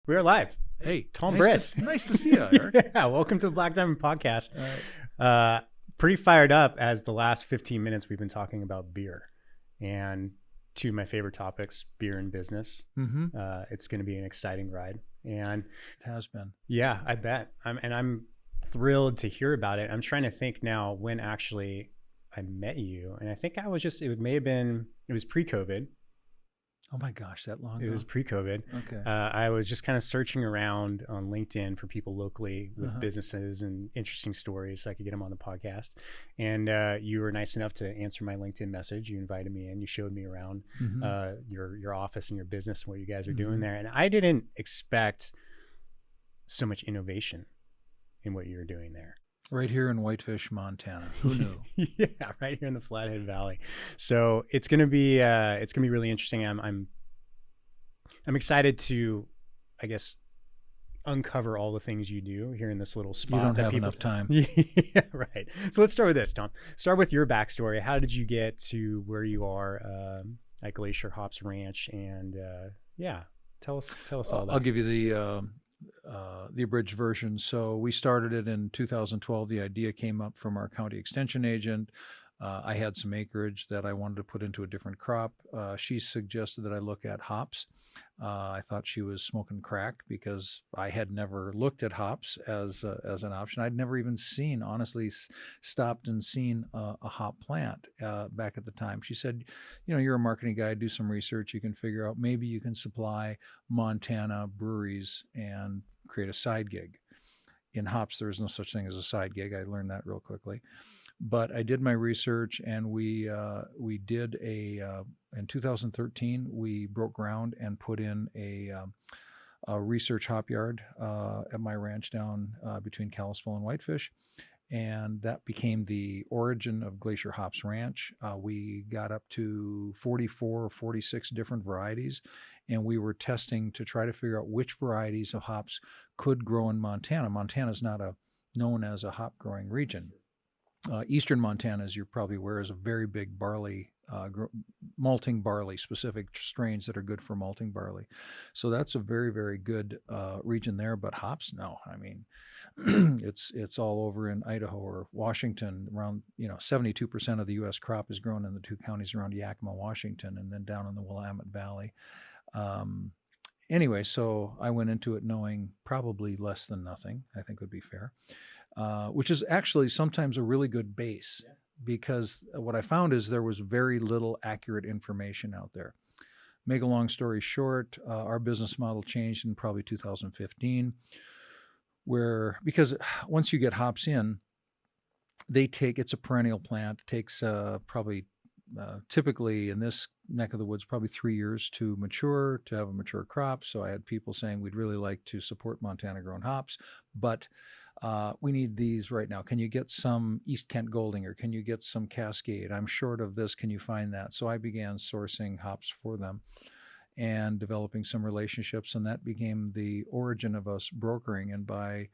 We're live. Hey, Tom Britz. Nice to see you, Eric. Yeah, welcome to the Black Diamond Podcast. Pretty fired up as the last 15 minutes we've been talking about beer and two of my favorite topics, beer and business. Mm-hmm. It's going to be an exciting ride. And It has been. yeah, I bet. I'm thrilled to hear about it. I'm trying to think now when actually I met you. And I think it was pre-COVID. Oh my gosh, that long It ago? was pre-COVID. Okay. I was just kind of searching around on LinkedIn for people locally with businesses and interesting stories so I could get them on the podcast. And you were nice enough to answer my LinkedIn message. You invited me in. You showed me around your office and your business and what you guys are doing there. And I didn't expect so much innovation in what you were doing there. Right here in Whitefish, Montana. Who knew? Yeah, right here in the Flathead Valley. So it's gonna be really interesting. I'm excited to, I guess, uncover all the things you do here in this little spot. You don't have enough time. Yeah, right. So let's start with this, Tom. Start with your backstory. How did you get to where you are at Glacier Hops Ranch? And tell us all that. I'll give you the abridged version. So we started it in 2012. The idea came up from our county extension agent. I had some acreage that I wanted to put into a different crop. She suggested that I look at hops. I thought she was smoking crack because I had never looked at hops as an option. I'd never even stopped and seen a hop plant back at the time. She said, you're a marketing guy, do some research. You can figure out maybe you can supply Montana breweries and create a side gig. In hops, there is no such thing as a side gig. I learned that real quickly. But I did my research, and we did in 2013, we broke ground and put in a research hop yard at my ranch down between Kalispell and Whitefish. And that became the origin of Glacier Hops Ranch. We got up to 44 or 46 different varieties, and we were testing to try to figure out which varieties of hops could grow in Montana. Montana is not known as a hop growing region. Eastern Montana, as you're probably aware, is a very big barley, malting barley, specific strains that are good for malting barley. So that's a very, very good region there. But hops, no. I mean, it's all over in Idaho or Washington. Around 72% of the U.S. crop is grown in the two counties around Yakima, Washington, and then down in the Willamette Valley. Anyway, so I went into it knowing probably less than nothing, I think would be fair. Which is actually sometimes a really good base, because what I found is there was very little accurate information out there. Make a long story short, our business model changed in probably 2015, because once you get hops in, it's a perennial plant. It takes typically in this neck of the woods, probably 3 years to mature, to have a mature crop. So I had people saying, we'd really like to support Montana grown hops, but we need these right now. Can you get some East Kent Golding, or can you get some Cascade? I'm short of this. Can you find that? So I began sourcing hops for them and developing some relationships, and that became the origin of us brokering. And by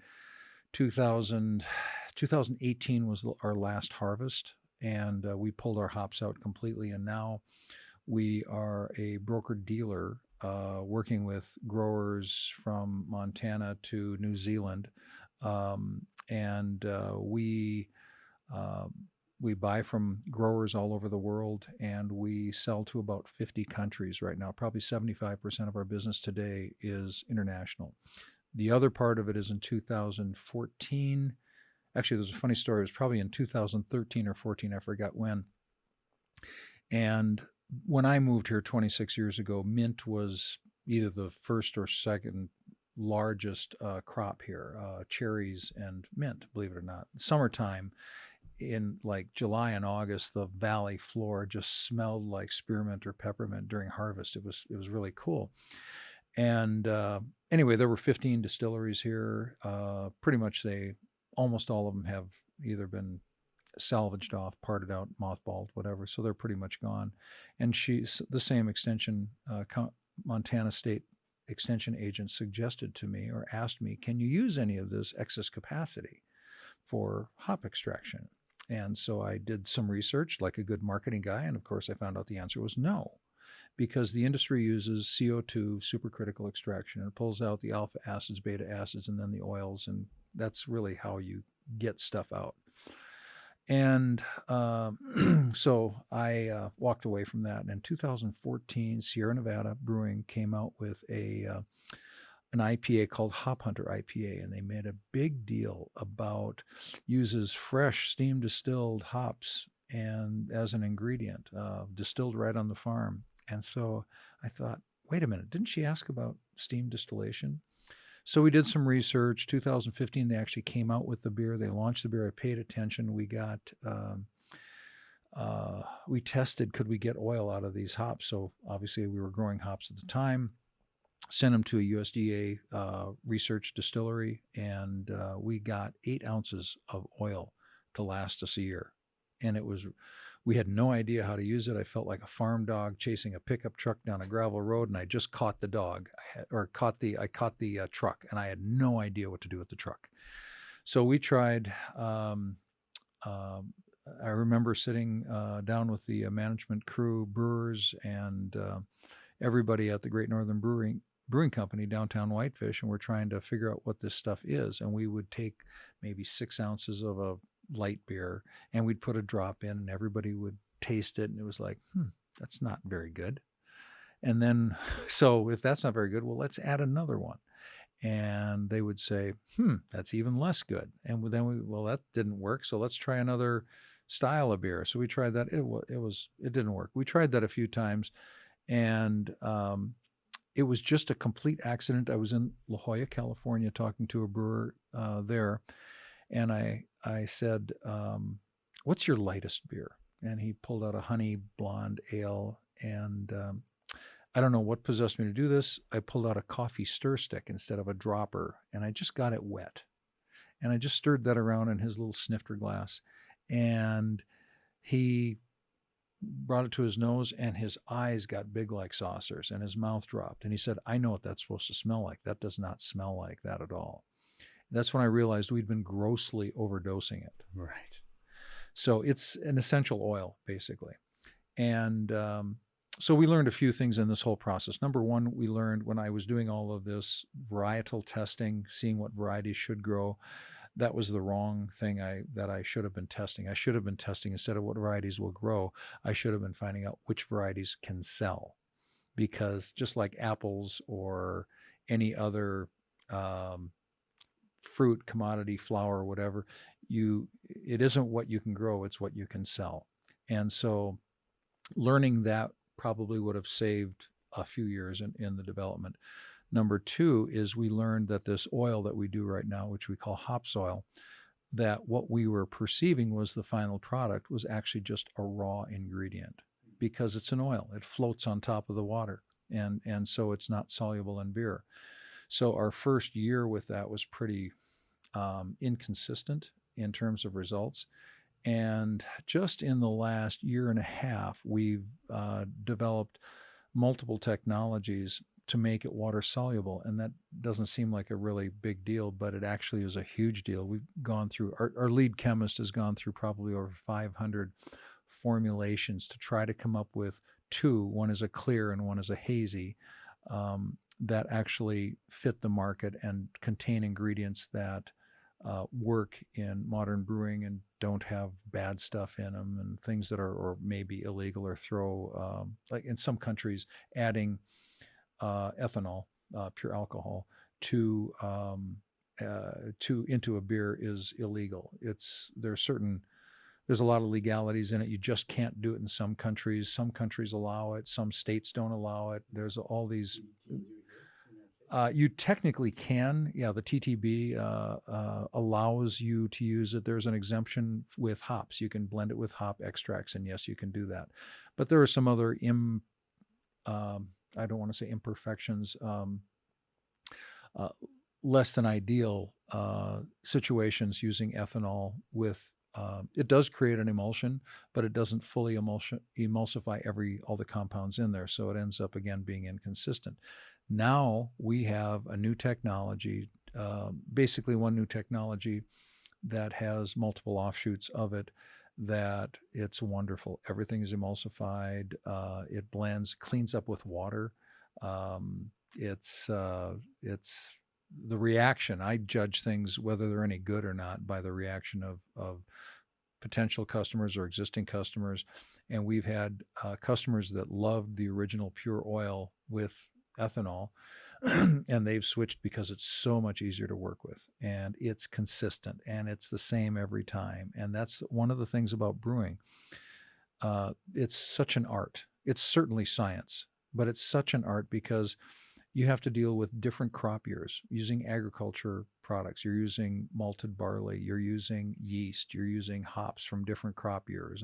2018 was our last harvest, and we pulled our hops out completely. And now we are a broker dealer working with growers from Montana to New Zealand. We buy from growers all over the world, and we sell to about 50 countries right now. Probably 75% of our business today is international. The other part of it is in 2014. Actually, there's a funny story. It was probably in 2013 or 14. I forgot when. And when I moved here 26 years ago, mint was either the first or second largest crop here, cherries and mint, believe it or not. Summertime, in like July and August, the valley floor just smelled like spearmint or peppermint during harvest. It was really cool. And anyway, there were 15 distilleries here. Pretty much almost all of them have either been salvaged off, parted out, mothballed, whatever. So they're pretty much gone. And she's the same extension, Montana State extension agent suggested to me or asked me, can you use any of this excess capacity for hop extraction? And so I did some research like a good marketing guy. And of course I found out the answer was no. because the industry uses CO2 supercritical extraction, and it pulls out the alpha acids, beta acids, and then the oils, and that's really how you get stuff out. And so I walked away from that. And in 2014, Sierra Nevada Brewing came out with an IPA called Hunter Ipa, and they made a big deal about uses fresh steam-distilled hops and as an ingredient, distilled right on the farm. And so I thought, wait a minute, didn't she ask about steam distillation? So we did some research. 2015, they actually came out with the beer. They launched the beer. I paid attention. We tested, could we get oil out of these hops? So obviously we were growing hops at the time, sent them to a USDA research distillery, and we got 8 ounces of oil to last us a year. And we had no idea how to use it. I felt like a farm dog chasing a pickup truck down a gravel road, and I just caught the dog. I caught the truck, and I had no idea what to do with the truck. So we tried. I remember sitting down with the management crew, brewers, and everybody at the Great Northern Brewing Company, downtown Whitefish, and we're trying to figure out what this stuff is. And we would take maybe 6 ounces of a light beer, and we'd put a drop in, and everybody would taste it, and it was like, that's not very good. And then, so if that's not very good, well, let's add another one. And they would say, that's even less good. And then well, that didn't work, so let's try another style of beer. So we tried that. It didn't work. We tried that a few times, and it was just a complete accident. I was in La Jolla, California, talking to a brewer there, and I said, what's your lightest beer? And he pulled out a honey blonde ale, and I don't know what possessed me to do this. I pulled out a coffee stir stick instead of a dropper, and I just got it wet. And I just stirred that around in his little snifter glass, and he brought it to his nose, and his eyes got big like saucers, and his mouth dropped. And he said, I know what that's supposed to smell like. That does not smell like that at all. That's when I realized we'd been grossly overdosing it. Right. So it's an essential oil, basically. And so we learned a few things in this whole process. Number one, we learned when I was doing all of this varietal testing, seeing what varieties should grow, that was the wrong thing that I should have been testing. I should have been testing, instead of what varieties will grow, I should have been finding out which varieties can sell. Because just like apples or any other fruit, commodity, flour, whatever, it isn't what you can grow, it's what you can sell. And so learning that probably would have saved a few years in the development. Number two is we learned that this oil that we do right now, which we call Hopzoil, that what we were perceiving was the final product was actually just a raw ingredient, because it's an oil. It floats on top of the water, and so it's not soluble in beer. So our first year with that was pretty inconsistent in terms of results. And just in the last year and a half, we've developed multiple technologies to make it water soluble. And that doesn't seem like a really big deal, but it actually is a huge deal. We've gone through, our lead chemist has gone through probably over 500 formulations to try to come up with two. One is a clear and one is a hazy, that actually fit the market and contain ingredients that work in modern brewing and don't have bad stuff in them, and things that are or maybe illegal, or throw, like in some countries, adding ethanol, pure alcohol, into a beer is illegal. There's a lot of legalities in it. You just can't do it in some countries. Some countries allow it. Some states don't allow it. There's all these. You technically can. Yeah, the TTB allows you to use it. There's an exemption with hops. You can blend it with hop extracts, and yes, you can do that. But there are some other I don't want to say imperfections, less than ideal situations using ethanol with. It does create an emulsion, but it doesn't fully emulsify all the compounds in there. So it ends up, again, being inconsistent. Now we have a new technology, basically one new technology that has multiple offshoots of it, that it's wonderful. Everything is emulsified. It blends, cleans up with water. It's the reaction. I judge things whether they're any good or not by the reaction of potential customers or existing customers. And we've had customers that loved the original pure oil with ethanol, and they've switched because it's so much easier to work with, and it's consistent, and it's the same every time. And that's one of the things about brewing. It's such an art. It's certainly science, but it's such an art because you have to deal with different crop years using agriculture products. You're using malted barley, you're using yeast, you're using hops from different crop years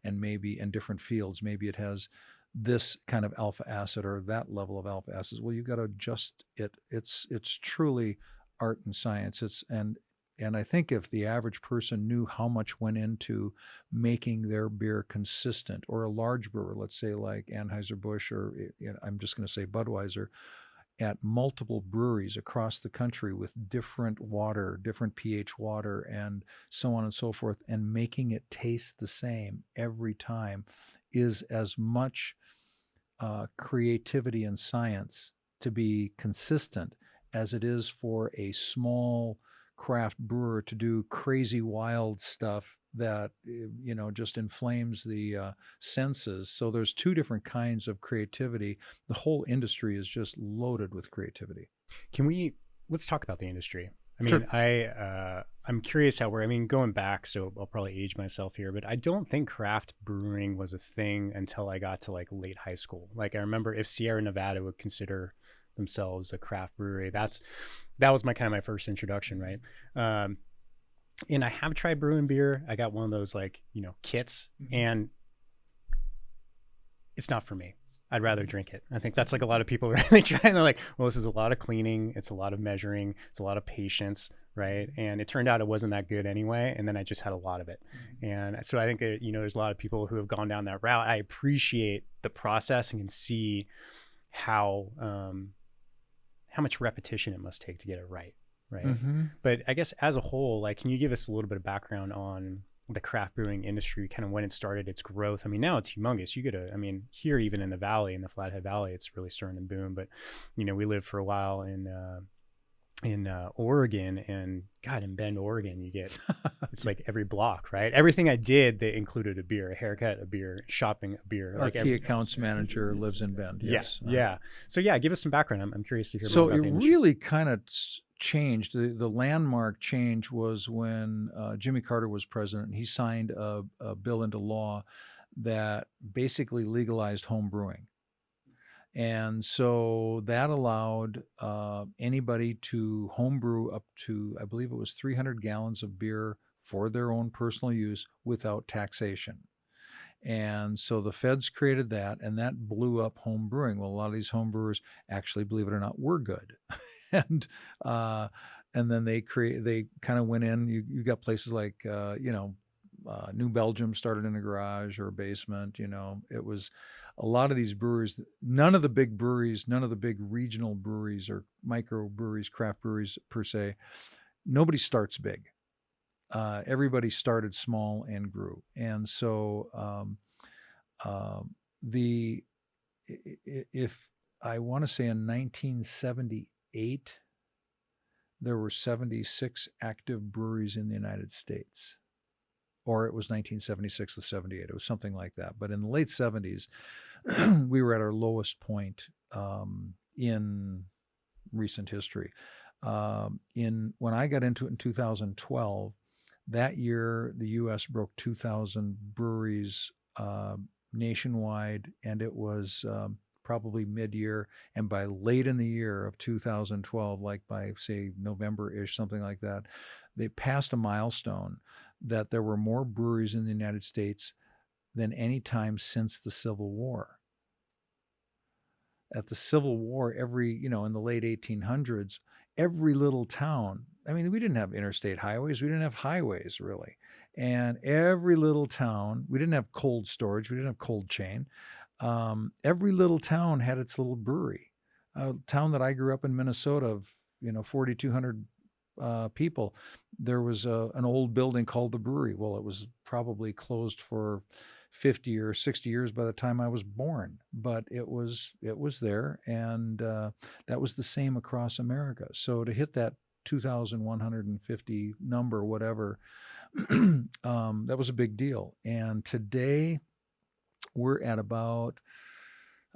and maybe in different fields. Maybe it has this kind of alpha acid or that level of alpha acids. Well, you've got to adjust it. It's truly art and science. And I think if the average person knew how much went into making their beer consistent, or a large brewer, let's say like Anheuser-Busch, or I'm just going to say Budweiser, at multiple breweries across the country with different water, different pH water, and so on and so forth, and making it taste the same every time is as much creativity and science to be consistent as it is for a small craft brewer to do crazy wild stuff that just inflames the senses. So there's two different kinds of creativity. The whole industry is just loaded with creativity. Let's talk about the industry. I Sure. mean, I'm curious how going back, so I'll probably age myself here, but I don't think craft brewing was a thing until I got to like late high school. Like I remember if Sierra Nevada would consider themselves a craft brewery, that was my first introduction, right? And I have tried brewing beer. I got one of those kits, and it's not for me. I'd rather drink it. I think that's like a lot of people really try, and they're like, well, this is a lot of cleaning, it's a lot of measuring, it's a lot of patience, right? And it turned out it wasn't that good anyway, and then I just had a lot of it. And so I think that there's a lot of people who have gone down that route. I appreciate the process and can see how much repetition it must take to get it right. But I guess as a whole, like, can you give us a little bit of background on the craft brewing industry, kind of when it started, its growth? I mean, now it's humongous. Here, even in the valley, in the Flathead Valley, it's really starting to boom. But we lived for a while in Oregon, and God, in Bend, Oregon, you get it's like every block, right? Everything I did, they included a beer, a haircut, a beer, shopping, a beer. Our key accounts manager lives in Bend. Yes. Yeah. So yeah, give us some background. I'm curious to hear more about the the industry. So it really kind of changed. The landmark change was when Jimmy Carter was president. He signed a bill into law that basically legalized home brewing. And so that allowed anybody to homebrew up to, I believe it was 300 gallons of beer for their own personal use without taxation. And so the feds created that, and that blew up home brewing. Well, a lot of these home brewers actually, believe it or not, were good. And then they kind of went in. You got places like New Belgium started in a garage or a basement. It was a lot of these breweries. None of the big breweries, none of the big regional breweries or micro breweries, craft breweries per se, nobody starts big. Everybody started small and grew. And so if I want to say in 1978, there were 76 active breweries in the United States. Or it was 1976 to 78. It was something like that. But in the late 70s, we were at our lowest point in recent history. When I got into it in 2012, that year, the U.S. broke 2,000 breweries nationwide, and it was probably mid-year. And by late in the year of 2012, like by, say, November-ish, something like that, they passed a milestone that there were more breweries in the United States than any time since the Civil War. At the Civil War, in the late 1800s, every little town, I mean, we didn't have interstate highways. We didn't have highways, really. And every little town, we didn't have cold storage. We didn't have cold chain. Every little town had its little brewery. A town that I grew up in, Minnesota, of 4,200 people. There was an old building called the Brewery. Well, it was probably closed for 50 or 60 years by the time I was born, but it was there, and that was the same across America. So to hit that 2,150 number, whatever, that was a big deal. And today we're at about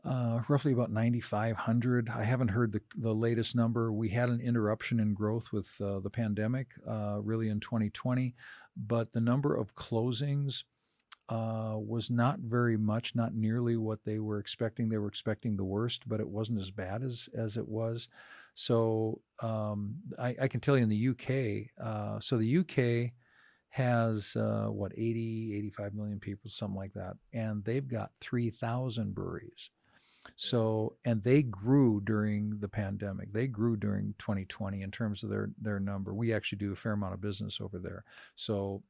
roughly about 9,500. I haven't heard the latest number. We had an interruption in growth with the pandemic, really in 2020, but the number of closings was not very much, not nearly what they were expecting. They were expecting the worst, but it wasn't as bad as it was. So I can tell you in the UK, so the UK has 85 million people, something like that, and they've got 3,000 breweries. So, and they grew during the pandemic. They grew during 2020 in terms of their number. We actually do a fair amount of business over there. So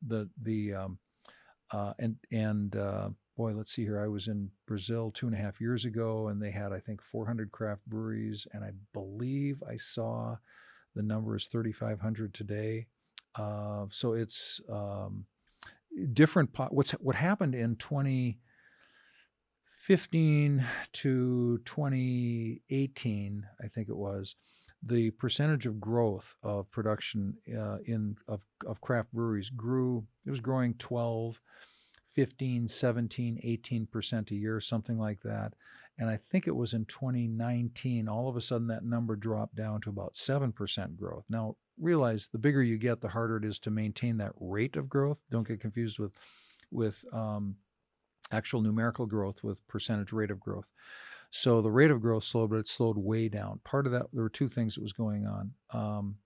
boy, let's see here. I was in Brazil 2.5 years ago, and they had, I think, 400 craft breweries, and I believe I saw the number is 3,500 today. So it's different. What happened in 2015 to 2018, I think it was, the percentage of growth of production of craft breweries grew. It was growing 12, 15, 17, 18% a year, something like that. And I think it was in 2019, all of a sudden that number dropped down to about 7% growth. Now, realize the bigger you get, the harder it is to maintain that rate of growth. Don't get confused with actual numerical growth with percentage rate of growth. So the rate of growth slowed, but it slowed way down. Part of that, there were two things that was going on.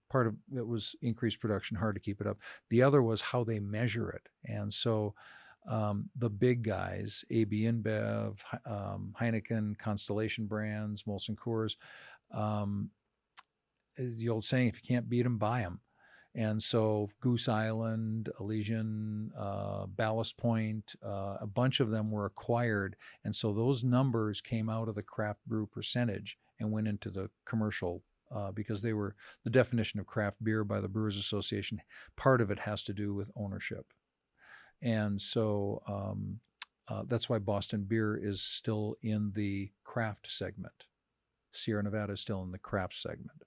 Part of it was increased production, hard to keep it up. The other was how they measure it. And so the big guys, AB InBev, Heineken, Constellation Brands, Molson Coors, the old saying, if you can't beat them, buy them. And so Goose Island, Elysian, Ballast Point, a bunch of them were acquired. And so those numbers came out of the craft brew percentage and went into the commercial because they were the definition of craft beer by the Brewers Association. Part of it has to do with ownership. And so that's why Boston Beer is still in the craft segment. Sierra Nevada is still in the craft segment.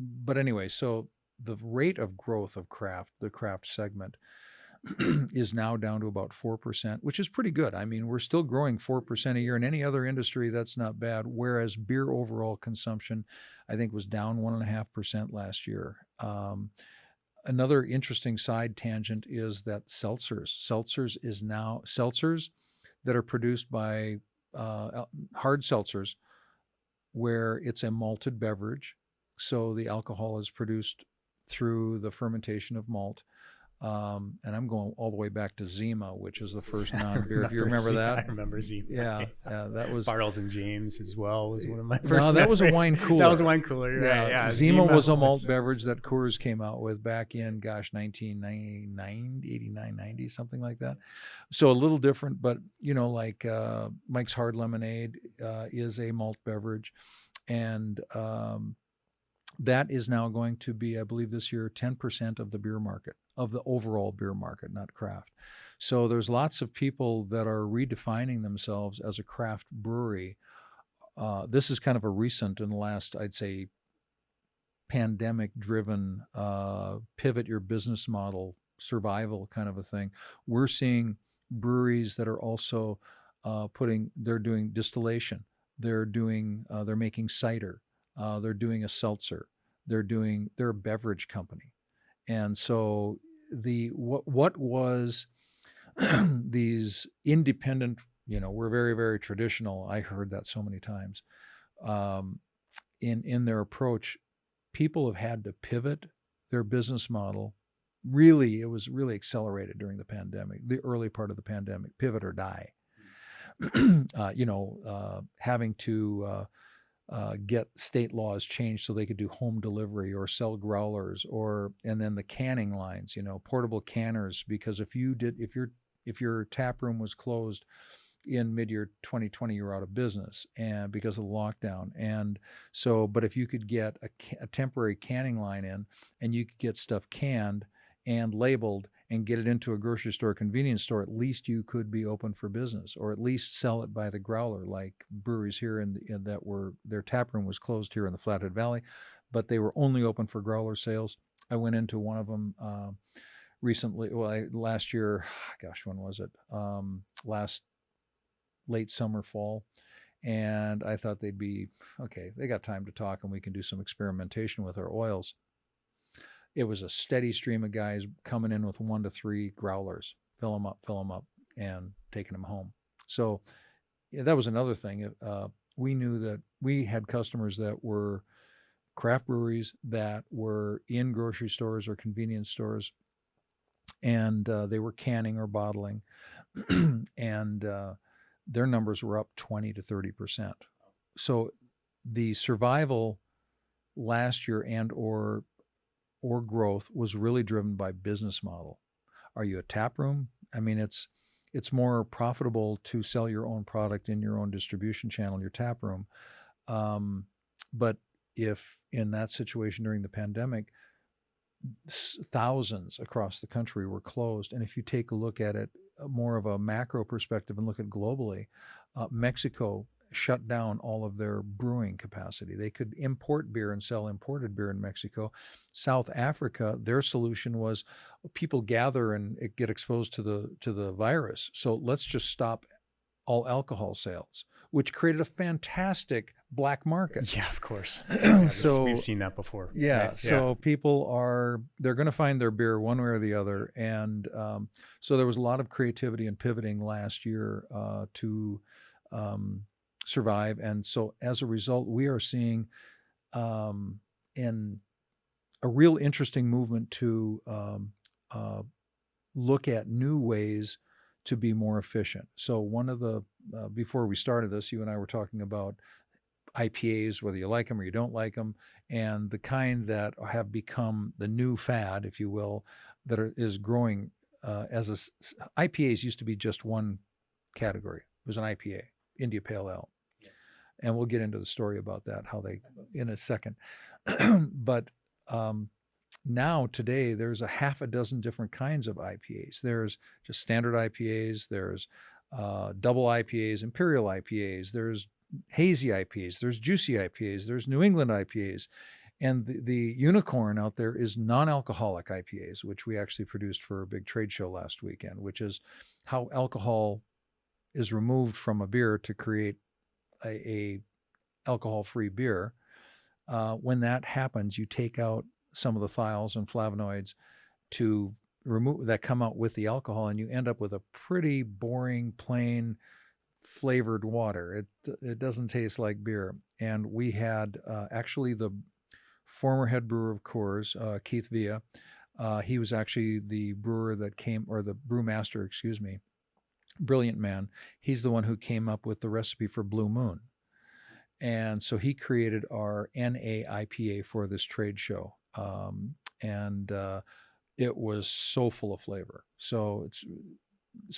But anyway, so the rate of growth of the craft segment, is now down to about 4%, which is pretty good. I mean, we're still growing 4% a year. In any other industry, that's not bad. Whereas beer overall consumption, I think, was down 1.5% last year. Another interesting side tangent is that seltzers that are produced by hard seltzers, where it's a malted beverage. So the alcohol is produced through the fermentation of malt. And I'm going all the way back to Zima, which is the first non-beer. If you remember that. I remember Zima. Yeah, that was Barrels and James as well was one of my first. No, that was a wine cooler. That was a wine cooler. Yeah, right? Yeah. Zima was a malt beverage that Coors came out with back in 1989, 90, something like that. So a little different, but like Mike's Hard Lemonade is a malt beverage, and that is now going to be, I believe this year, 10% of the beer market, of the overall beer market, not craft. So there's lots of people that are redefining themselves as a craft brewery. This is kind of a recent, in the last, I'd say, pandemic-driven pivot your business model, survival kind of a thing. We're seeing breweries that are also they're doing distillation. They're making cider. They're doing a seltzer. They're a beverage company. And so what was these independent, we're very, very traditional. I heard that so many times. In their approach, people have had to pivot their business model. Really, it was really accelerated during the pandemic, the early part of the pandemic, pivot or die. Having to get state laws changed so they could do home delivery or sell growlers, and then the canning lines, portable canners, because if your tap room was closed, in mid-year 2020 you were out of business and because of the lockdown. And so, but if you could get a temporary canning line in and you could get stuff canned and labeled and get it into a grocery store, convenience store, at least you could be open for business, or at least sell it by the growler, like breweries here in that were, their tap room was closed here in the Flathead Valley, but they were only open for growler sales. I went into one of them recently, last year, gosh, when was it? Last late summer, fall. And I thought they'd be, okay, they got time to talk and we can do some experimentation with our oils. It was a steady stream of guys coming in with 1 to 3 growlers, fill them up, and taking them home. So yeah, that was another thing. We knew that we had customers that were craft breweries that were in grocery stores or convenience stores, and they were canning or bottling, and their numbers were up 20 to 30%. So the survival last year and or growth was really driven by business model. Are you a tap room? I mean, it's more profitable to sell your own product in your own distribution channel, your tap room. But if in that situation during the pandemic, thousands across the country were closed, and if you take a look at it more of a macro perspective and look at globally, Mexico shut down all of their brewing capacity. They could import beer and sell imported beer in Mexico. South Africa, their solution was people gather and get exposed to the virus. So let's just stop all alcohol sales, which created a fantastic black market. Yeah, of course. So we've seen that before. Yeah. Right? So people they're going to find their beer one way or the other. And so there was a lot of creativity and pivoting last year to survive. And so as a result, we are seeing in a real interesting movement to look at new ways to be more efficient. So one of the, before we started this, you and I were talking about IPAs, whether you like them or you don't like them, and the kind that have become the new fad, if you will, that is growing IPAs used to be just one category. It was an IPA, India Pale Ale. Yeah. And we'll get into the story about that, how they, in a second. But now today there's a half a dozen different kinds of IPAs. There's just standard IPAs, there's double IPAs, imperial IPAs, there's hazy IPAs, there's juicy IPAs, there's New England IPAs, and the unicorn out there is non-alcoholic IPAs, which we actually produced for a big trade show last weekend, which is how alcohol is removed from a beer to create a alcohol-free beer. When that happens, you take out some of the thiols and flavonoids to remove that come out with the alcohol, and you end up with a pretty boring, plain flavored water. It doesn't taste like beer. And we had actually the former head brewer of Coors, Keith Villa. He was actually the brewer that came, or the brewmaster, excuse me. Brilliant man. He's the one who came up with the recipe for Blue Moon. And so he created our NA IPA for this trade show. It was so full of flavor. So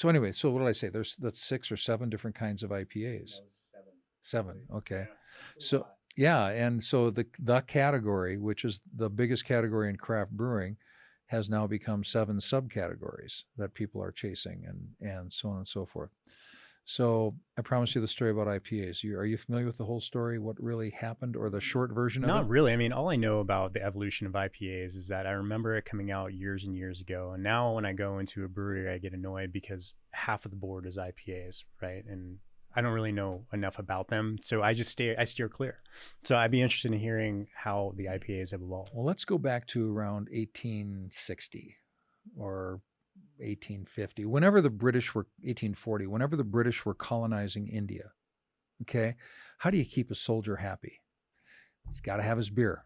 anyway, so what did I say? That's 6 or 7 different kinds of IPAs. That was 7. 7. Okay. Yeah. So yeah. And so the category, which is the biggest category in craft brewing, has now become 7 subcategories that people are chasing, and so on and so forth. So I promised you the story about IPAs. Are you familiar with the whole story, what really happened, or the short version of it? Not really. I mean, all I know about the evolution of IPAs is that I remember it coming out years and years ago. And now when I go into a brewery, I get annoyed because half of the board is IPAs, right? And I don't really know enough about them. So I steer clear. So I'd be interested in hearing how the IPAs have evolved. Well, let's go back to around 1860 or 1850, 1840, whenever the British were colonizing India. Okay. How do you keep a soldier happy? He's got to have his beer.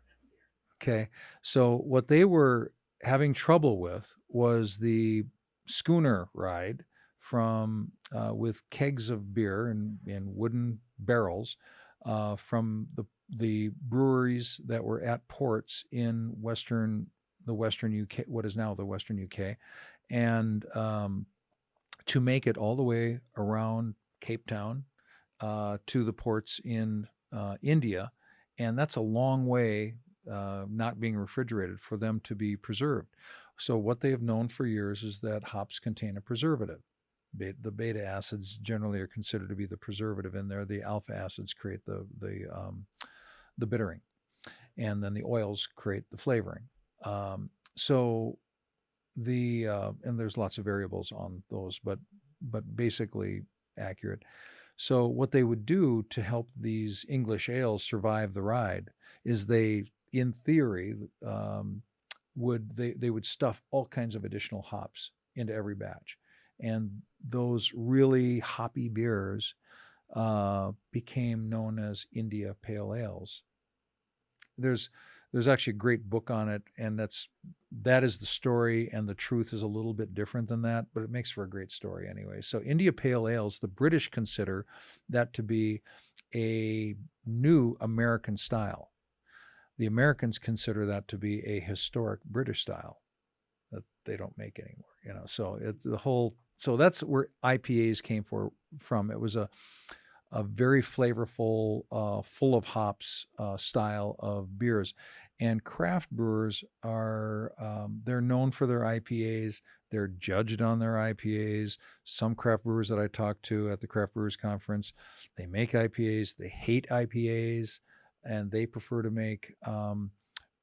Okay. So what they were having trouble with was the schooner ride from with kegs of beer in wooden barrels from the breweries that were at ports in the Western UK, what is now the Western UK, and to make it all the way around Cape Town to the ports in India, and that's a long way, not being refrigerated, for them to be preserved. So what they have known for years is that hops contain a preservative. The beta acids generally are considered to be the preservative in there. The alpha acids create the bittering, and then the oils create the flavoring. So the and there's lots of variables on those, but basically accurate. So what they would do to help these English ales survive the ride is they, in theory, would stuff all kinds of additional hops into every batch, and those really hoppy beers became known as India Pale Ales. There's actually a great book on it, and that is the story, and the truth is a little bit different than that, but it makes for a great story anyway. So India Pale Ales, the British consider that to be a new American style. The Americans consider that to be a historic British style that they don't make anymore. So so that's where IPAs came from. It was a very flavorful, full of hops style of beers. And craft brewers are, they're known for their IPAs. They're judged on their IPAs. Some craft brewers that I talked to at the Craft Brewers Conference, they make IPAs. They hate IPAs, and they prefer to make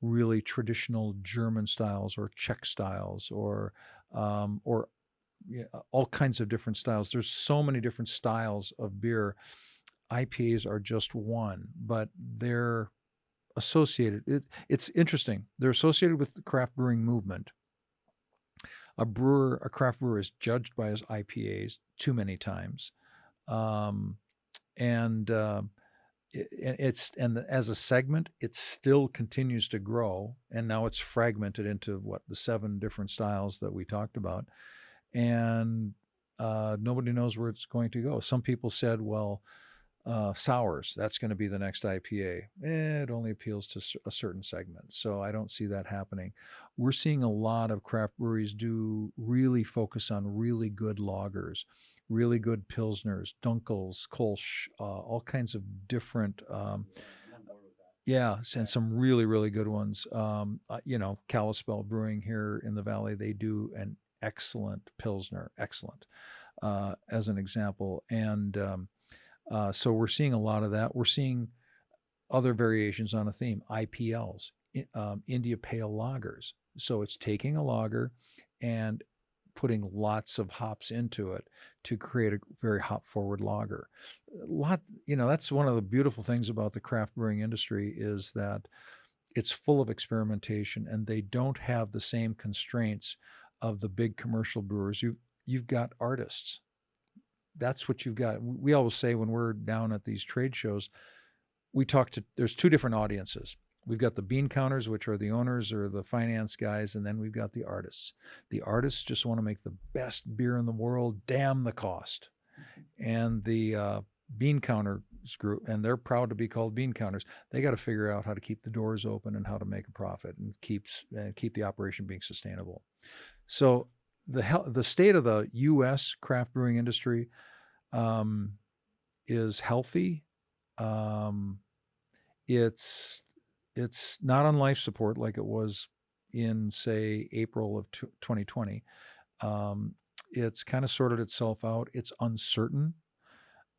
really traditional German styles or Czech styles or all kinds of different styles. There's so many different styles of beer. IPAs are just one, but they're associated. It's interesting. They're associated with the craft brewing movement. A craft brewer is judged by his IPAs too many times, and as a segment, it still continues to grow, and now it's fragmented into the 7 different styles that we talked about, and nobody knows where it's going to go. Some people said, well, sours, that's going to be the next IPA. It only appeals to a certain segment, so I don't see that happening. We're seeing a lot of craft breweries really focus on really good lagers, really good pilsners, dunkels, kolsch, all kinds of different and some really, really good ones. Kalispell Brewing here in the Valley, they do an excellent pilsner, as an example. And so we're seeing a lot of that. We're seeing other variations on a theme, IPLs, India Pale Lagers. So it's taking a lager and putting lots of hops into it to create a very hop-forward lager. That's one of the beautiful things about the craft brewing industry, is that it's full of experimentation, and they don't have the same constraints of the big commercial brewers. You've got artists. That's what you've got. We always say when we're down at these trade shows, there's 2 different audiences. We've got the bean counters, which are the owners or the finance guys, and then we've got the artists. The artists just want to make the best beer in the world, damn the cost. And the bean counters group, and they're proud to be called bean counters, they got to figure out how to keep the doors open and how to make a profit and keep the operation being sustainable. So the state of the U.S. craft brewing industry is healthy. It's not on life support like it was in, say, April of 2020. It's kind of sorted itself out. It's uncertain,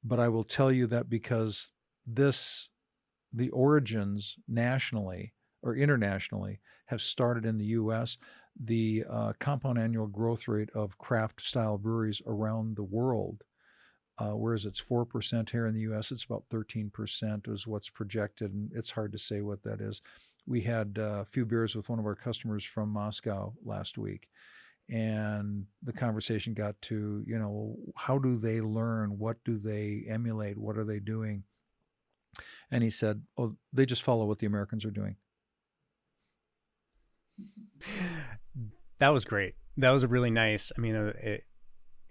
but I will tell you that because the origins nationally or internationally have started in the U.S., the compound annual growth rate of craft style breweries around the world, whereas it's 4% here in the U.S., it's about 13% is what's projected, and it's hard to say what that is. We had a few beers with one of our customers from Moscow last week, and the conversation got to, how do they learn? What do they emulate? What are they doing? And he said, oh, they just follow what the Americans are doing. That was great. That was a really nice, it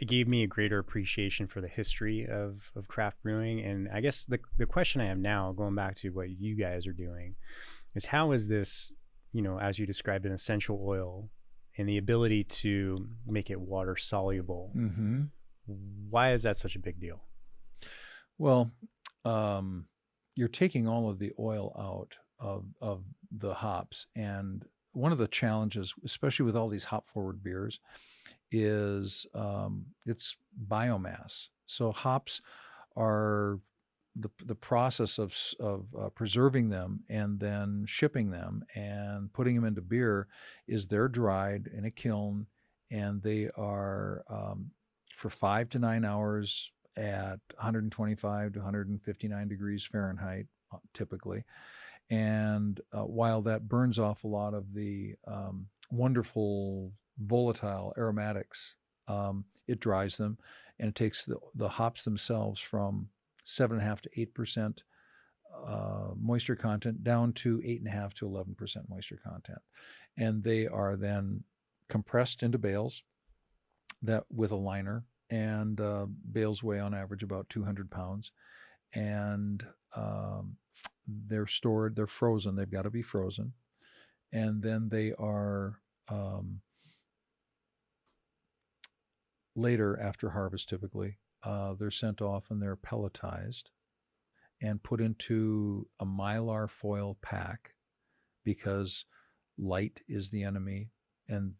gave me a greater appreciation for the history of craft brewing. And I guess the question I have now, going back to what you guys are doing, is how is this, as you described, an essential oil and the ability to make it water soluble? Mm-hmm. Why is that such a big deal? Well, you're taking all of the oil out of the hops. And one of the challenges, especially with all these hop forward beers, is it's biomass. So hops are the process of preserving them and then shipping them and putting them into beer is they're dried in a kiln, and they are for 5 to 9 hours at 125 to 159 degrees Fahrenheit typically. And while that burns off a lot of the wonderful volatile aromatics, it dries them, and it takes the hops themselves from 7.5 to 8% moisture content down to 8.5 to 11% moisture content. And they are then compressed into bales that with a liner, and bales weigh on average about 200 pounds. And they're stored, they're frozen, they've got to be frozen. And then they are later after harvest typically, they're sent off and they're pelletized and put into a mylar foil pack, because light is the enemy, and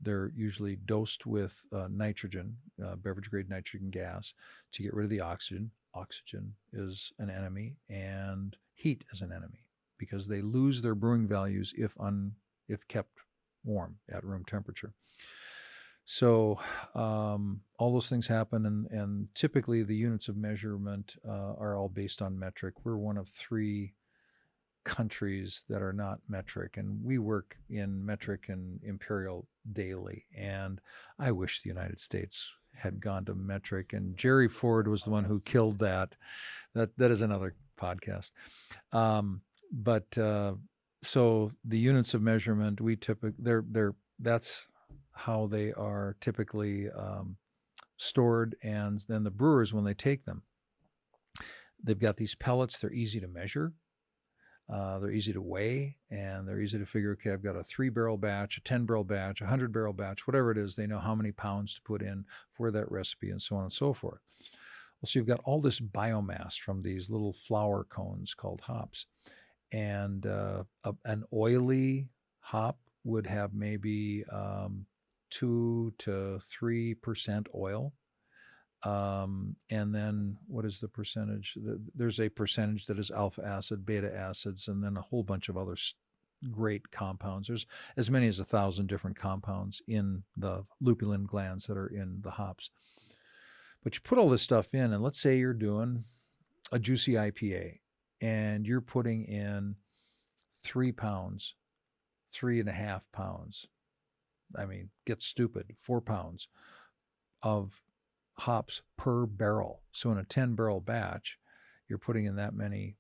they're usually dosed with nitrogen, beverage grade nitrogen gas, to get rid of the oxygen. Oxygen is an enemy, and heat is an enemy, because they lose their brewing values if kept warm at room temperature. So all those things happen, and typically the units of measurement are all based on metric. We're one of 3 countries that are not metric, and we work in metric and imperial daily. And I wish the United States had gone to metric, and Jerry Ford was the one who killed that. That is another podcast. So the units of measurement, we typically that's how they are typically stored. And then the brewers, when they take them, they've got these pellets. They're easy to measure. They're easy to weigh, and they're easy to figure, okay, I've got a 3-barrel batch, a 10-barrel batch, a 100-barrel batch, whatever it is. They know how many pounds to put in for that recipe, and so on and so forth. Well, so you've got all this biomass from these little flower cones called hops. And an oily hop would have maybe 2 to 3% oil. And then what is the percentage? There's a percentage that is alpha acid, beta acids, and then a whole bunch of other great compounds. There's as many as 1,000 different compounds in the lupulin glands that are in the hops. But you put all this stuff in, and let's say you're doing a juicy IPA, and you're putting in 3 pounds, 3.5 pounds. I mean, get stupid, 4 pounds of hops per barrel. So in a 10-barrel batch, you're putting in that many,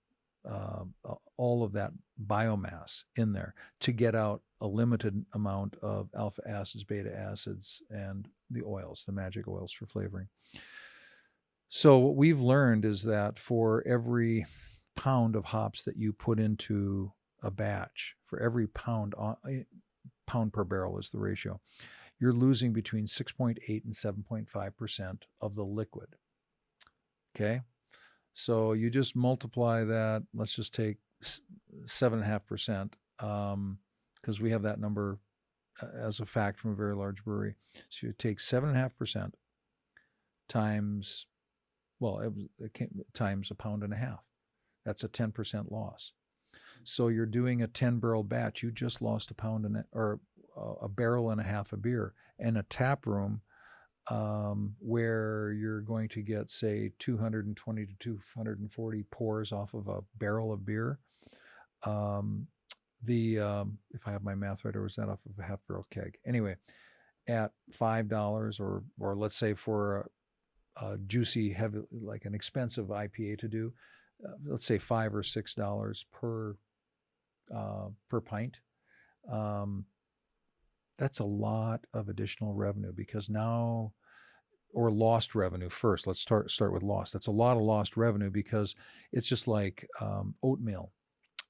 all of that biomass in there to get out a limited amount of alpha acids, beta acids, and the oils, the magic oils for flavoring. So what we've learned is that for every pound of hops that you put into a batch, for every pound per barrel is the ratio, you're losing between 6.8 and 7.5% of the liquid. Okay? So you just multiply that. Let's just take 7.5%, because we have that number as a fact from a very large brewery. So you take 7.5% times, times 1.5 pounds. That's a 10% loss. So you're doing a 10-barrel batch. You just lost a barrel and a half of beer. In a tap room where you're going to get, say, 220 to 240 pours off of a barrel of beer. If I have my math right, or was that off of a half-barrel keg? Anyway, at $5, or let's say for a juicy, heavy, like an expensive IPA to do, let's say $5 or $6 per pint. That's a lot of additional revenue, because now, or lost revenue first. Let's start with lost. That's a lot of lost revenue, because it's just like oatmeal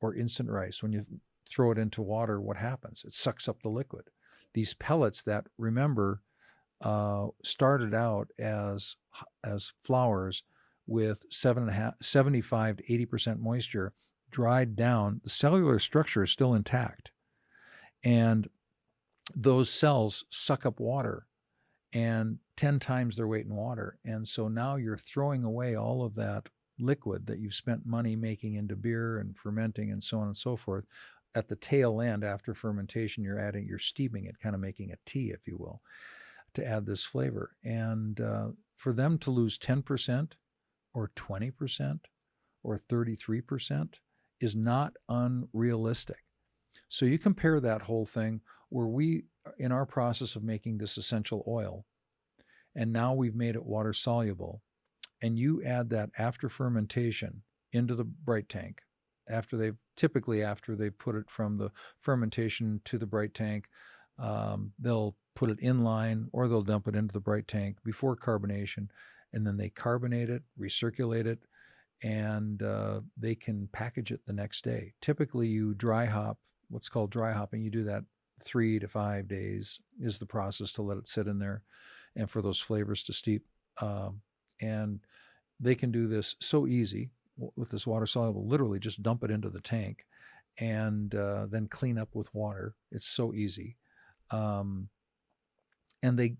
or instant rice. When you throw it into water, what happens? It sucks up the liquid. These pellets that, remember, started out as flowers, with 75 to 80% moisture, dried down. The cellular structure is still intact. And those cells suck up water and 10 times their weight in water. And so now you're throwing away all of that liquid that you've spent money making into beer and fermenting and so on and so forth. At the tail end, after fermentation, you're steeping it, kind of making a tea, if you will, to add this flavor. And for them to lose 10% or 20% or 33% is not unrealistic. So you compare that whole thing where we, in our process of making this essential oil, and now we've made it water soluble, and you add that after fermentation into the bright tank, after they put it from the fermentation to the bright tank, they'll put it in line or they'll dump it into the bright tank before carbonation, and then they carbonate it, recirculate it, and they can package it the next day. Typically, you dry hop, what's called dry hopping. You do that 3 to 5 days is the process to let it sit in there and for those flavors to steep. And they can do this so easy with this water soluble, literally just dump it into the tank and then clean up with water. It's so easy. And they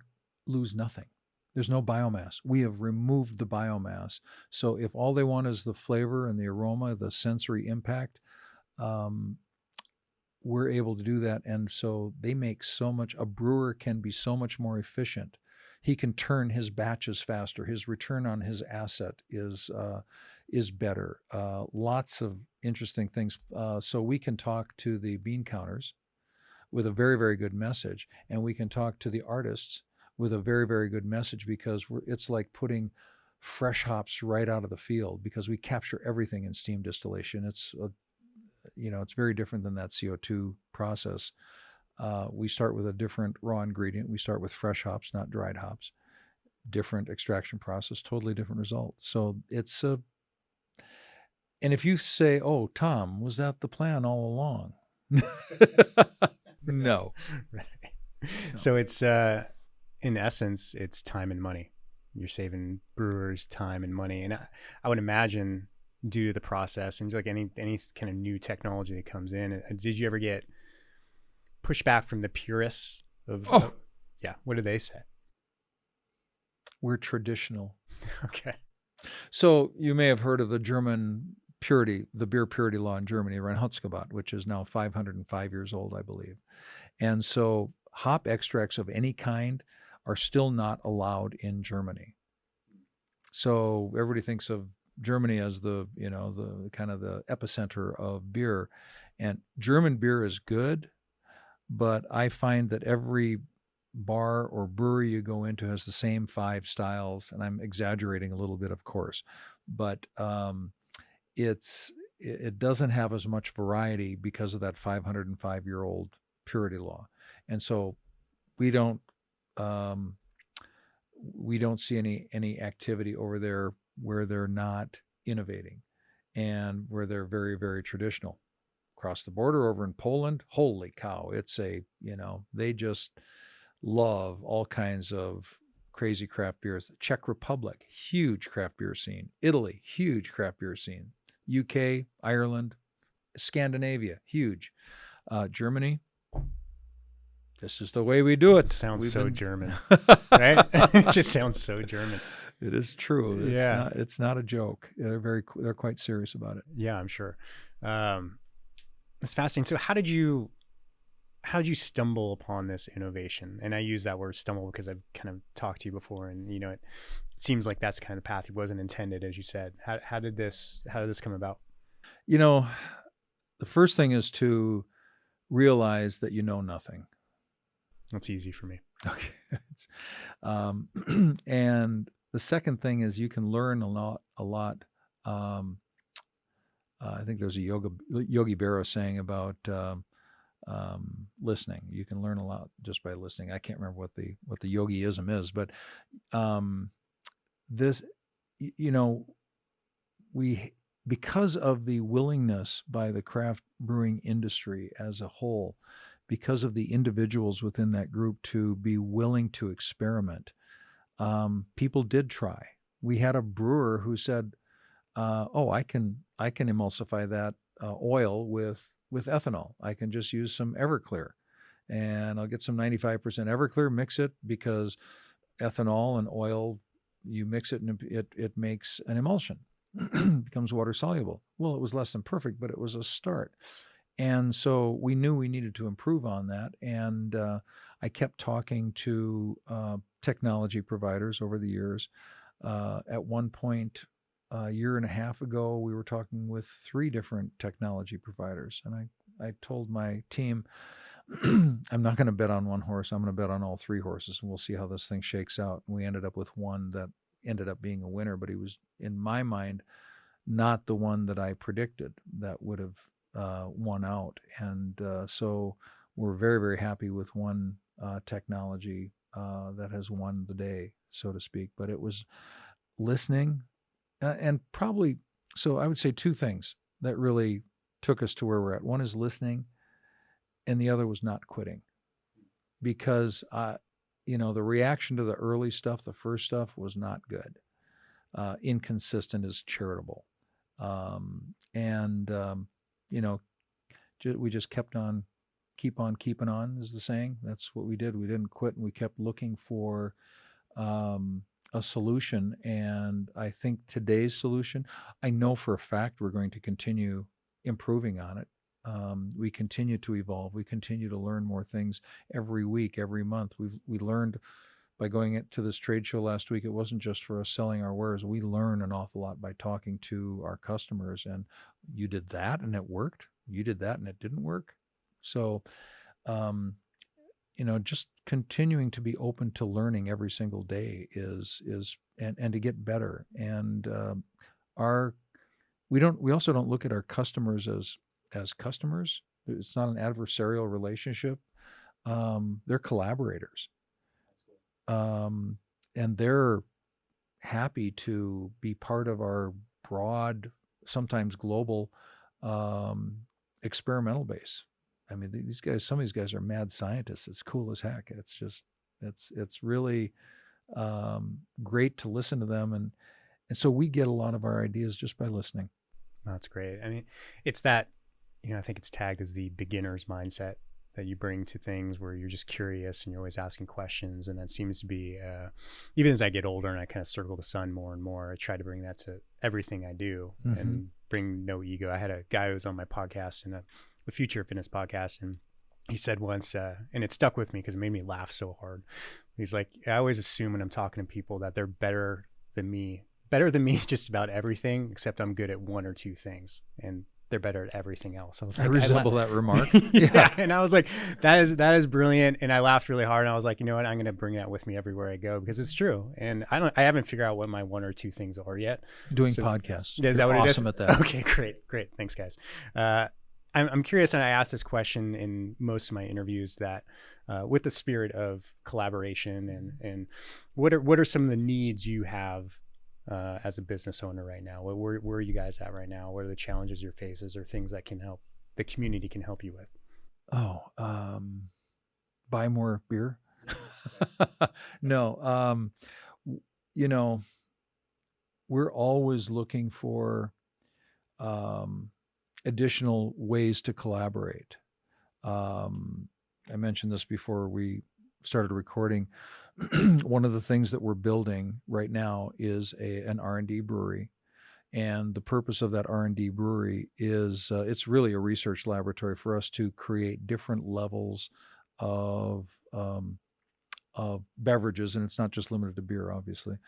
lose nothing. There's no biomass. We have removed the biomass. So if all they want is the flavor and the aroma, the sensory impact, we're able to do that. And so they make so much, a brewer can be so much more efficient. He can turn his batches faster. His return on his asset is better. Lots of interesting things. So we can talk to the bean counters with a very, very good message, and we can talk to the artists with a very, very good message, because it's like putting fresh hops right out of the field, because we capture everything in steam distillation. It's very different than that CO2 process. We start with a different raw ingredient. We start with fresh hops, not dried hops. Different extraction process, totally different result. So it's and if you say, "Oh, Tom, was that the plan all along?" No. Right. No. So it's in essence, it's time and money. You're saving brewers time and money, and I would imagine, due to the process and like any kind of new technology that comes in, did you ever get pushback from the purists of yeah, what do they say? We're traditional. Okay. So you may have heard of the German purity, the beer purity law in Germany, Reinheitsgebot, which is now 505 years old, I believe. And so hop extracts of any kind are still not allowed in Germany. So everybody thinks of Germany as the kind of the epicenter of beer, and German beer is good, but I find that every bar or brewery you go into has the same 5 styles, and I'm exaggerating a little bit, of course, but it doesn't have as much variety because of that 505-year-old purity law. And so we don't see any activity over there where they're not innovating and where they're very, very traditional. Across the border over in Poland, holy cow, it's they just love all kinds of crazy craft beers. Czech Republic, huge craft beer scene. Italy, huge craft beer scene. UK, Ireland, Scandinavia, huge. Germany, this is the way we do it. Sounds German, right? It just sounds so German. It is true. Yeah. It's not a joke. They're quite serious about it. Yeah, I'm sure. It's fascinating. So how did you stumble upon this innovation? And I use that word stumble because I've kind of talked to you before, and it seems like that's kind of the path. It wasn't intended, as you said. How did this come about? The first thing is to realize that you know nothing. That's easy for me. Okay. And the second thing is you can learn a lot. I think there's a Yogi Berra saying about listening. You can learn a lot just by listening. I can't remember what the yogiism is, but this, because of the willingness by the craft brewing industry as a whole, because of the individuals within that group to be willing to experiment, people did try. we had a brewer who said, "Oh, I can emulsify that oil with ethanol. I can just use some Everclear, and I'll get some 95% Everclear, mix it, because ethanol and oil, you mix it and it makes an emulsion, becomes water soluble." Well, it was less than perfect, but it was a start. And so we knew we needed to improve on that. And I kept talking to technology providers over the years. At one point, a year and a half ago, we were talking with 3 different technology providers. And I told my team, I'm not going to bet on one horse. I'm going to bet on all 3 horses, and we'll see how this thing shakes out. And we ended up with one that ended up being a winner, but he was, in my mind, not the one that I predicted that would have won out. And so we're very, very happy with one technology that has won the day, so to speak. But it was listening, and probably, so I would say 2 things that really took us to where we're at. One is listening, and the other was not quitting, because the reaction to the early stuff, the first stuff, was not good. Inconsistent is charitable. We just kept on, keep on keeping on, is the saying. That's what we did. We didn't quit, and we kept looking for a solution. And I think today's solution, I know for a fact we're going to continue improving on it. We continue to evolve. We continue to learn more things every week, every month. We learned by going to this trade show last week. It wasn't just for us selling our wares. We learn an awful lot by talking to our customers. And you did that and it worked. You did that and it didn't work. So, just continuing to be open to learning every single day is and to get better. And we also don't look at our customers as customers. It's not an adversarial relationship. They're collaborators. And they're happy to be part of our broad, sometimes global, experimental base. I mean, some of these guys are mad scientists. It's cool as heck. It's just, it's really great to listen to them. And so we get a lot of our ideas just by listening. That's great. I mean, it's that, I think it's tagged as the beginner's mindset that you bring to things, where you're just curious and you're always asking questions. And that seems to be, even as I get older and I kind of circle the sun more and more, I try to bring that to everything I do, and bring no ego. I had a guy who was on my podcast, in the Future Fitness podcast, and he said once, and it stuck with me because it made me laugh so hard. He's like, I always assume when I'm talking to people that they're better than me just about everything, except I'm good at 1 or 2 things, and they're better at everything else. I was like, I resemble that remark. Yeah. And I was like, that is brilliant. And I laughed really hard. And I was like, you know what? I'm going to bring that with me everywhere I go, because it's true. And I haven't figured out what my 1 or 2 things are yet. Doing podcasts. Is that what awesome it is? At that. Okay, great. Thanks, guys. I'm curious, and I ask this question in most of my interviews, that with the spirit of collaboration, and what are some of the needs you have as a business owner right now? Where are you guys at right now? What are the challenges you're faces, or things that the community can help you with? Buy more beer. No, we're always looking for additional ways to collaborate. I mentioned this before we started recording. One of the things that we're building right now is an R&D brewery. And the purpose of that R&D brewery is it's really a research laboratory for us to create different levels of beverages, and it's not just limited to beer, obviously,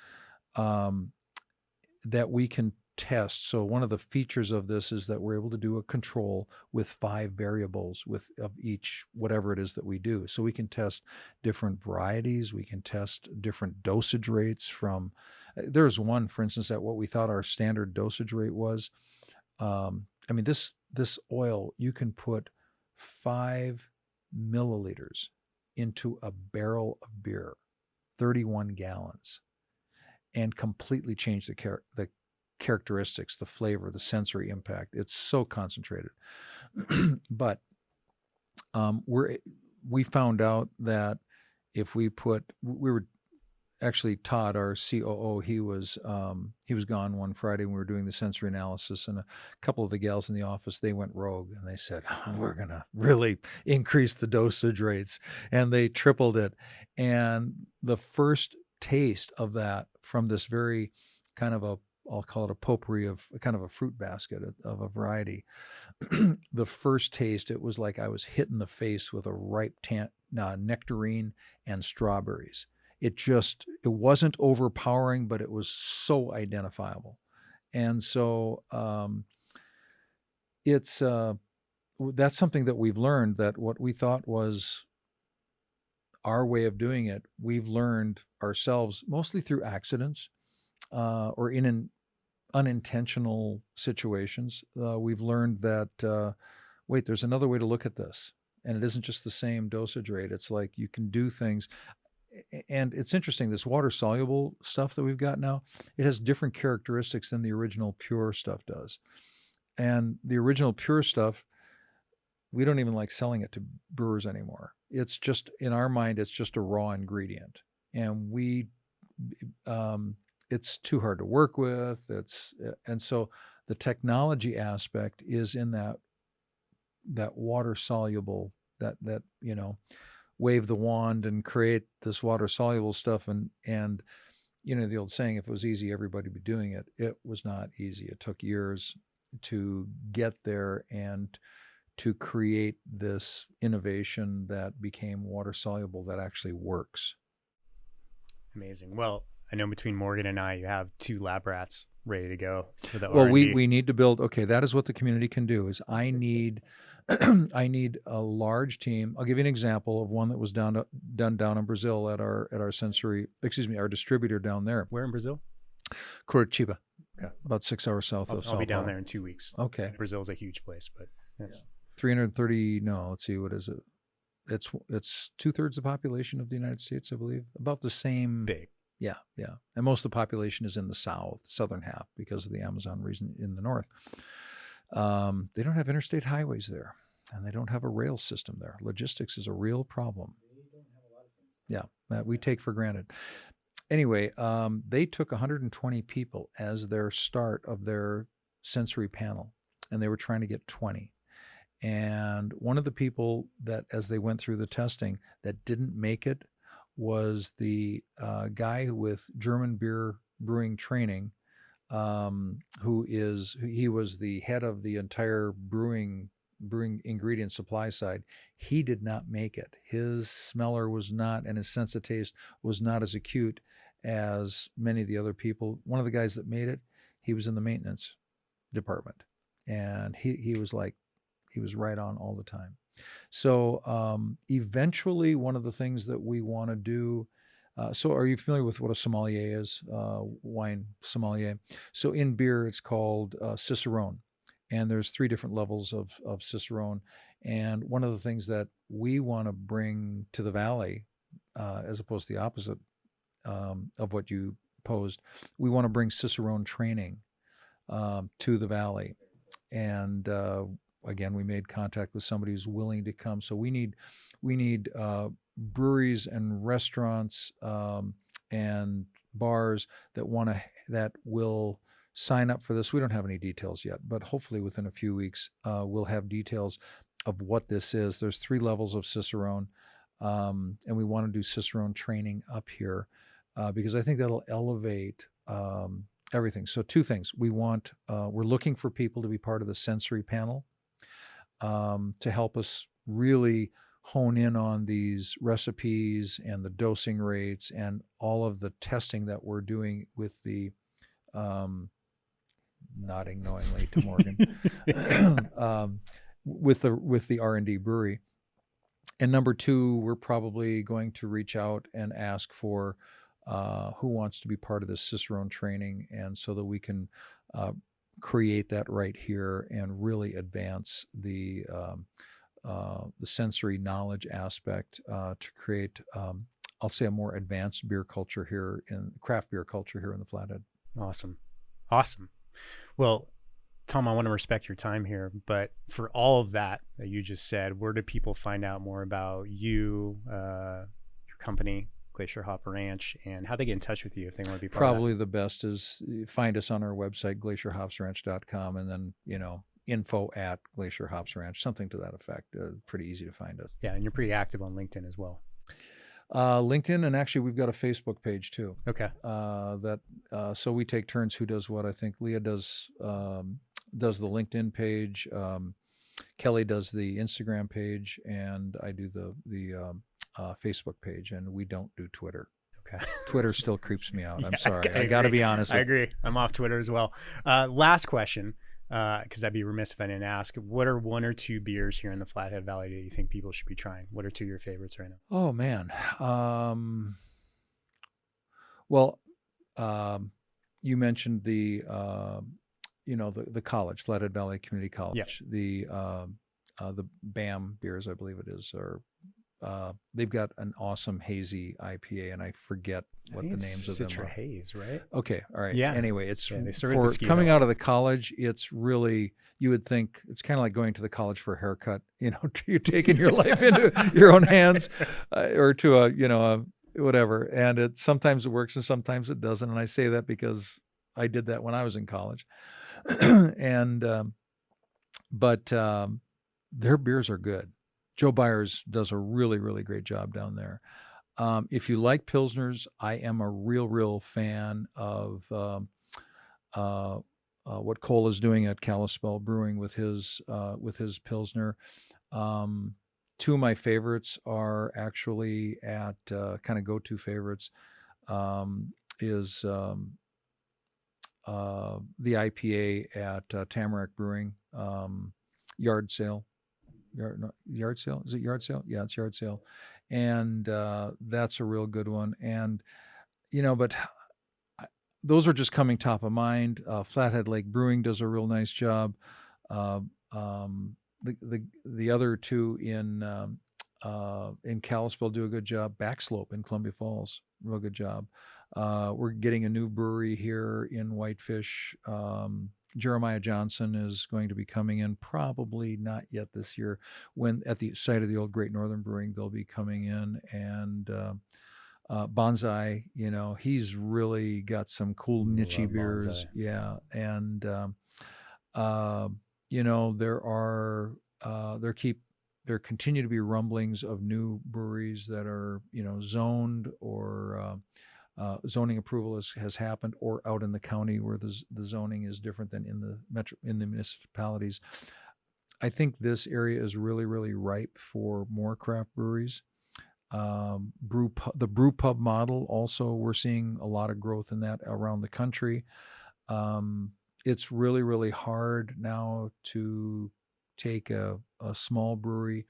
that we can test. So one of the features of this is that we're able to do a control with 5 variables of each, whatever it is that we do. So we can test different varieties. We can test different dosage rates from, there's one, for instance, at what we thought our standard dosage rate was. This oil, you can put 5 milliliters into a barrel of beer, 31 gallons, and completely change the characteristics, the flavor, the sensory impact. It's so concentrated. But we found out that if we were actually Todd, our COO, he was gone one Friday when we were doing the sensory analysis, and a couple of the gals in the office, they went rogue and they said, we're going to really increase the dosage rates, and they tripled it. And the first taste of that from this very kind of I'll call it a potpourri of kind of a fruit basket of a variety. The first taste, it was like I was hit in the face with a ripe nectarine and strawberries. It wasn't overpowering, but it was so identifiable. And so that's something that we've learned, that what we thought was our way of doing it, we've learned ourselves mostly through accidents or in unintentional situations. We've learned that, wait, there's another way to look at this. And it isn't just the same dosage rate. It's like you can do things. And it's interesting, this water soluble stuff that we've got now, it has different characteristics than the original pure stuff does. And the original pure stuff, we don't even like selling it to brewers anymore. It's just, in our mind, it's just a raw ingredient. And it's too hard to work with. And so the technology aspect is in that water soluble, that wave the wand and create this water soluble stuff. And the old saying, if it was easy, everybody would be doing it. It was not easy. It took years to get there and to create this innovation that became water soluble that actually works. Amazing. Well, I know between Morgan and I, you have 2 lab rats ready to go for the Well, R&D. we need to build. Okay, that is what the community can do. Is I need a large team. I'll give you an example of one that was done down in Brazil at our our distributor down there. Where in Brazil? Curitiba. Okay. About 6 hours south of Sao Paulo. I'll be down there in 2 weeks. Okay. Brazil's a huge place, but that's 330. No, let's see, what is it? It's 2/3 the population of the United States, I believe. About the same. big. Yeah. And most of the population is in the southern half because of the Amazon region in the north. They don't have interstate highways there, and they don't have a rail system there. Logistics is a real problem. Yeah, that we take for granted. Anyway, they took 120 people as their start of their sensory panel, and they were trying to get 20. And one of the people that, as they went through the testing, that didn't make it was the guy with German beer brewing training, he was the head of the entire brewing ingredient supply side. He did not make it. His smeller was not, and his sense of taste was not as acute as many of the other people. One of the guys that made it, he was in the maintenance department, and he was right on all the time. So eventually, one of the things that we want to do, so are you familiar with what a sommelier is? Wine sommelier. So in beer, it's called Cicerone. And there's 3 different levels of Cicerone. And one of the things that we want to bring to the Valley, as opposed to the opposite of what you posed, we want to bring Cicerone training to the Valley. And again, we made contact with somebody who's willing to come. So we need breweries and restaurants and bars that will sign up for this. We don't have any details yet, but hopefully within a few weeks we'll have details of what this is. There's 3 levels of Cicerone, and we want to do Cicerone training up here because I think that'll elevate everything. So 2 things. We're looking for people to be part of the sensory panel to help us really hone in on these recipes and the dosing rates and all of the testing that we're doing with the nodding knowingly to Morgan with the R&D brewery. And number 2, we're probably going to reach out and ask for who wants to be part of this Cicerone training, and so that we can create that right here and really advance the sensory knowledge aspect to create, I'll say, a more advanced beer culture here, in craft beer culture here in the Flathead. Awesome. Well, Tom, I want to respect your time here, but for all of that you just said, where do people find out more about you, your company, Glacier Hop Ranch, and how they get in touch with you if they want to be part Probably of the best is find us on our website, glacierhopsranch.com, and then, info at Glacier Hops Ranch, something to that effect. Pretty easy to find us. that. Yeah, and you're pretty active on LinkedIn as well. LinkedIn, and actually we've got a Facebook page too. Okay. So we take turns who does what. I think Leah does the LinkedIn page. Kelly does the Instagram page, and I do the Facebook page, and we don't do Twitter. Okay. Twitter still creeps me out. Yeah, I'm sorry. I I got to agree. be honest. I agree. I'm off Twitter as well. Last question, because I'd be remiss if I didn't ask. What are 1 or 2 beers here in the Flathead Valley that you think people should be trying? What are 2 of your favorites right now? Oh man. You mentioned the college, Flathead Valley Community College. Yeah. The BAM beers, I believe it is, or they've got an awesome hazy IPA, and I forget what the names of them are. Citra Haze, right? Okay, all right. Yeah. Anyway, it's for coming out of the college. It's really, you would think it's kind of like going to the college for a haircut. You're taking your life into your own hands, or to a whatever. And sometimes it works and sometimes it doesn't. And I say that because I did that when I was in college. But their beers are good. Joe Byers does a really, really great job down there. If you like Pilsners, I am a real fan of what Cole is doing at Kalispell Brewing with his Pilsner. 2 of my favorites are actually at kind of go-to favorites is the IPA at Tamarack Brewing, Yard Sale. Yard Sale? Is it Yard Sale? Yeah, it's Yard Sale. And that's a real good one. And, but those are just coming top of mind. Flathead Lake Brewing does a real nice job. The other 2 in Kalispell do a good job. Backslope in Columbia Falls, real good job. We're getting a new brewery here in Whitefish. Jeremiah Johnson is going to be coming in, probably not yet this year. When at the site of the old Great Northern Brewing, they'll be coming in. And Bonsai, he's really got some cool niche beers. Bonsai. Yeah. And there continue to be rumblings of new breweries that are zoned, or zoning approval has happened, or out in the county where the zoning is different than in the municipalities. I think this area is really, really ripe for more craft breweries. The brew pub model also, we're seeing a lot of growth in that around the country. It's really, really hard now to take a small brewery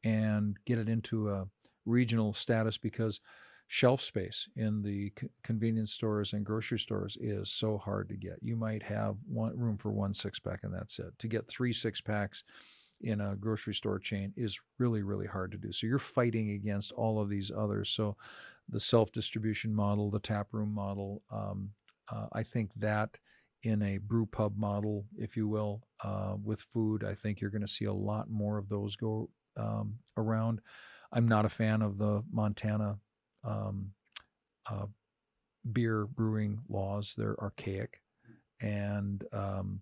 and get it into a regional status, because shelf space in the convenience stores and grocery stores is so hard to get. You might have room for 1 6-pack, and that's it. To get 3 6-packs in a grocery store chain is really, really hard to do. So you're fighting against all of these others. So the self-distribution model, the tap room model, I think that in a brew pub model, if you will, with food, I think you're going to see a lot more of those go around. I'm not a fan of the Montana beer brewing laws. They're archaic, and I'll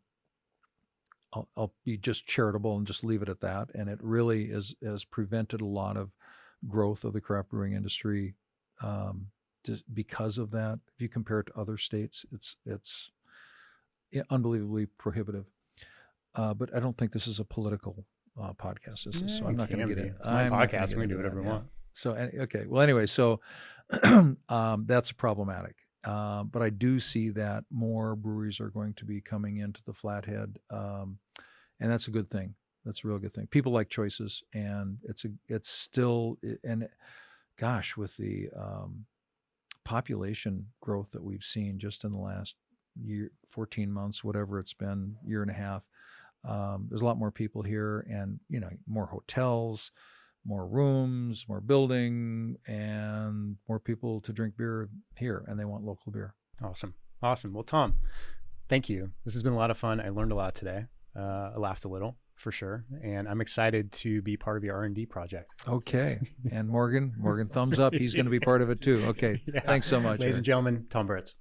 be just charitable and just leave it at that. And it really has prevented a lot of growth of the craft brewing industry because of that. If you compare it to other states, it's unbelievably prohibitive. But I don't think this is a political podcast, so I'm not going to get into it. It's my podcast. We can do whatever we want. So, okay. Well, anyway, so that's problematic. But I do see that more breweries are going to be coming into the Flathead, and that's a good thing. That's a real good thing. People like choices, and it's still, and gosh, with the population growth that we've seen just in the last year, 14 months, whatever it's been, year and a half, there's a lot more people here, and more hotels, more rooms, more building, and more people to drink beer here, and they want local beer. Awesome. Well, Tom, thank you. This has been a lot of fun. I learned a lot today. I laughed a little for sure, and I'm excited to be part of your R&D project. Okay. And Morgan, thumbs up. He's going to be part of it too. Okay. Yeah. Thanks so much. Ladies and gentlemen, Tom Britz.